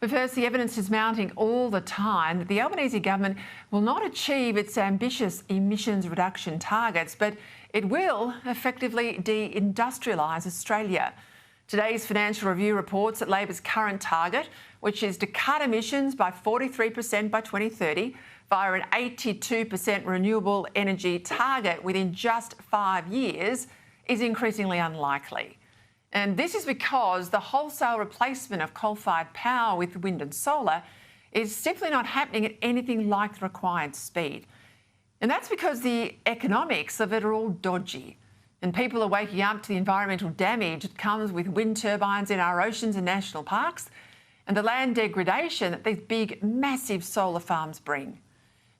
But first, the evidence is mounting all the time that the Albanese government will not achieve its ambitious emissions reduction targets, but it will effectively de-industrialise Australia. Today's Financial Review reports that Labor's current target, which is to cut emissions by 43% by 2030 via an 82% renewable energy target within just 5 years, is increasingly unlikely. And this is because the wholesale replacement of coal-fired power with wind and solar is simply not happening at anything like the required speed. And that's because the economics of it are all dodgy. And people are waking up to the environmental damage that comes with wind turbines in our oceans and national parks and the land degradation that these big, massive solar farms bring.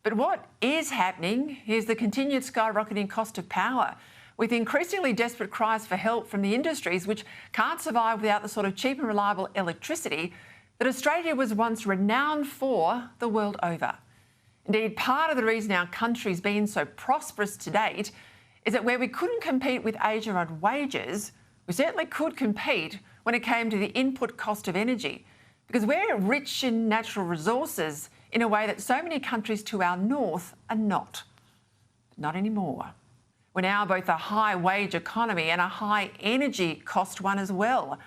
But what is happening is the continued skyrocketing cost of power, with increasingly desperate cries for help from the industries which can't survive without the sort of cheap and reliable electricity that Australia was once renowned for the world over. Indeed, part of the reason our country's been so prosperous to date is that where we couldn't compete with Asia on wages, we certainly could compete when it came to the input cost of energy, because we're rich in natural resources in a way that so many countries to our north are not. But not anymore. We're now both a high-wage economy and a high-energy cost one as well.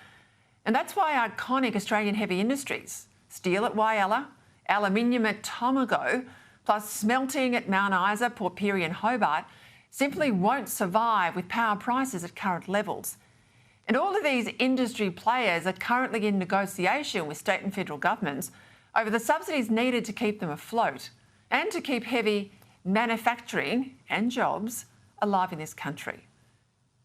And that's why iconic Australian heavy industries, steel at Whyalla, aluminium at Tomago, plus smelting at Mount Isa, Port Pirie and Hobart, simply won't survive with power prices at current levels. And all of these industry players are currently in negotiation with state and federal governments over the subsidies needed to keep them afloat and to keep heavy manufacturing and jobs alive in this country.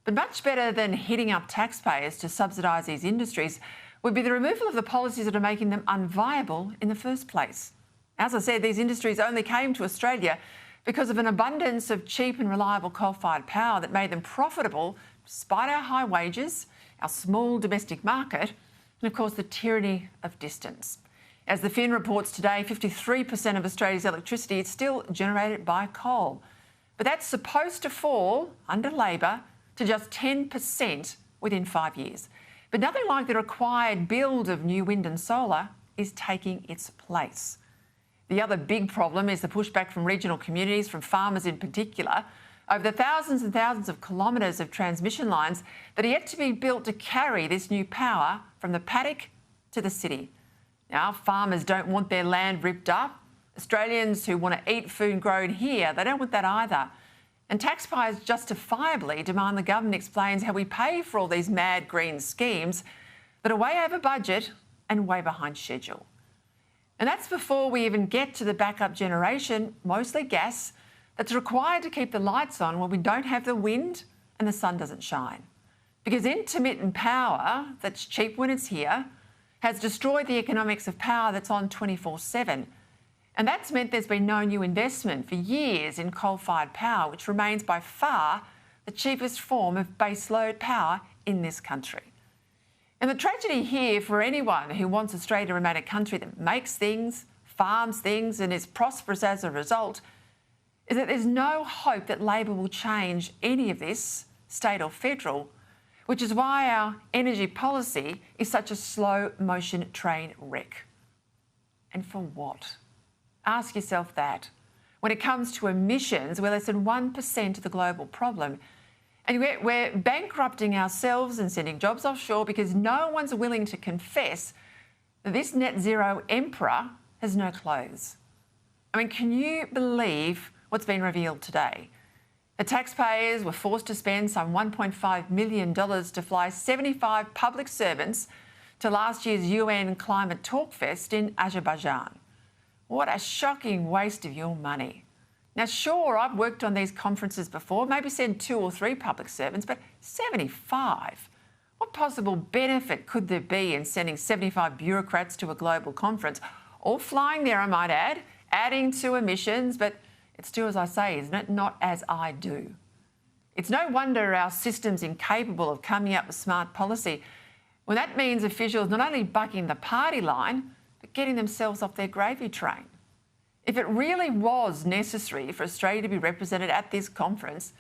But much better than hitting up taxpayers to subsidise these industries would be the removal of the policies that are making them unviable in the first place. As I said, these industries only came to Australia because of an abundance of cheap and reliable coal-fired power that made them profitable despite our high wages, our small domestic market, and of course the tyranny of distance. As the Fin reports today, 53% of Australia's electricity is still generated by coal. But that's supposed to fall, under Labor, to just 10% within 5 years. But nothing like the required build of new wind and solar is taking its place. The other big problem is the pushback from regional communities, from farmers in particular, over the thousands and thousands of kilometres of transmission lines that are yet to be built to carry this new power from the paddock to the city. Now, farmers don't want their land ripped up. Australians who want to eat food grown here, they don't want that either. And taxpayers justifiably demand the government explains how we pay for all these mad green schemes that are way over budget and way behind schedule. And that's before we even get to the backup generation, mostly gas, that's required to keep the lights on when we don't have the wind and the sun doesn't shine. Because intermittent power that's cheap when it's here has destroyed the economics of power that's on 24/7. And that's meant there's been no new investment for years in coal-fired power, which remains by far the cheapest form of baseload power in this country. And the tragedy here for anyone who wants Australia to remain a country that makes things, farms things and is prosperous as a result is that there's no hope that Labor will change any of this, state or federal, which is why our energy policy is such a slow-motion train wreck. And for what? Ask yourself that. When it comes to emissions, we're less than 1% of the global problem. And we're bankrupting ourselves and sending jobs offshore because no one's willing to confess that this net zero emperor has no clothes. I mean, can you believe what's been revealed today? The taxpayers were forced to spend some $1.5 million to fly 75 public servants to last year's UN Climate Talk Fest in Azerbaijan. What a shocking waste of your money. Now, sure, I've worked on these conferences before, maybe send 2 or 3 public servants, but 75? What possible benefit could there be in sending 75 bureaucrats to a global conference? All flying there, I might add, adding to emissions, but it's do as I say, isn't it? Not as I do. It's no wonder our system's incapable of coming up with smart policy when that means officials not only bucking the party line, but getting themselves off their gravy train. If it really was necessary for Australia to be represented at this conference,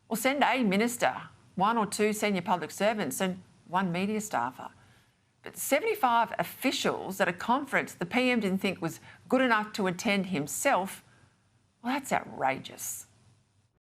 well, send a minister, 1 or 2 senior public servants and 1 media staffer. 75 officials at a conference the PM didn't think was good enough to attend himself, well, that's outrageous.